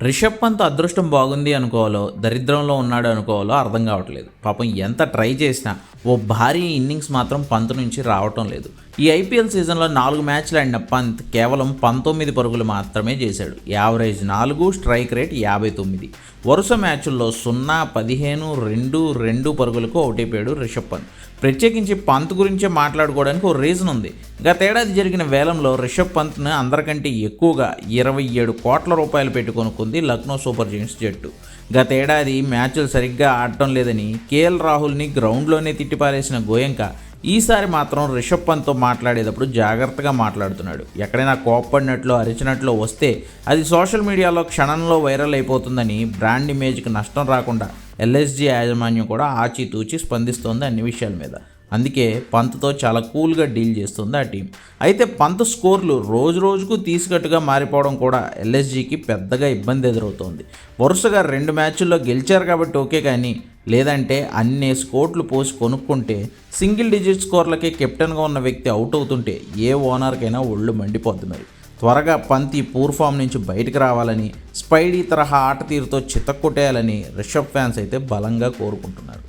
రిషబ్ పంత్ అదృష్టం బాగుంది అనుకోవాలో, దరిద్రంలో ఉన్నాడు అనుకోవాలో అర్థం కావట్లేదు. పాపం ఎంత ట్రై చేసినా ఓ భారీ ఇన్నింగ్స్ మాత్రం పంత్ నుంచి రావటం లేదు. ఈ ఐపీఎల్ సీజన్లో 4 మ్యాచ్లు ఆడిన పంత్ కేవలం 19 పరుగులు మాత్రమే చేశాడు. Average 4, strike rate 59. వరుస మ్యాచ్ల్లో 0, 15, 2, 2 పరుగులకు అవుట్ అయిపోయాడు రిషబ్ పంత్. ప్రత్యేకించి పంత్ గురించే మాట్లాడుకోవడానికి ఓ రీజన్ ఉంది. గతేడాది జరిగిన వేలంలో రిషబ్ పంత్ను అందరికంటే ఎక్కువగా 27 కోట్ల రూపాయలు పెట్టి కొనుక్కుంది లక్నో సూపర్ జెయింట్స్ జట్టు. గతేడాది మ్యాచ్లు సరిగ్గా ఆడటం లేదని కేఎల్ రాహుల్ని గ్రౌండ్లోనే తిట్టిపారేసిన గోయంక ఈసారి మాత్రం రిషబ్ పంత్తో మాట్లాడేటప్పుడు జాగ్రత్తగా మాట్లాడుతున్నాడు. ఎక్కడైనా కోప్పడినట్లు అరిచినట్లు వస్తే అది సోషల్ మీడియాలో క్షణంలో వైరల్ అయిపోతుందని బ్రాండ్ ఇమేజ్కి నష్టం రాకుండా ఎల్ఎస్జీ యాజమాన్యం కూడా ఆచితూచి స్పందిస్తోంది అన్ని విషయాల మీద. అందుకే పంత్తో చాలా కూల్గా డీల్ చేస్తుంది ఆ టీం. అయితే పంత్ స్కోర్లు రోజు రోజుకు తీసుకట్టుగా మారిపోవడం కూడా ఎల్ఎస్జీకి పెద్దగా ఇబ్బంది ఎదురవుతోంది. వరుసగా 2 మ్యాచ్ల్లో గెలిచారు కాబట్టి ఓకే, కానీ లేదంటే అన్ని కోట్లు పోసి కొనుక్కుంటే సింగిల్ డిజిట్ స్కోర్లకే కెప్టెన్గా ఉన్న వ్యక్తి అవుట్ అవుతుంటే ఏ ఓనర్కైనా ఒళ్ళు మండిపోద్ది. మరి త్వరగా పంత్ ఈ పూర్ ఫామ్ నుంచి బయటకు రావాలని, స్పైడీ తరహా ఆట తీరుతో చితక్కొట్టేయాలని రిషబ్ ఫ్యాన్స్ అయితే బలంగా కోరుకుంటున్నారు.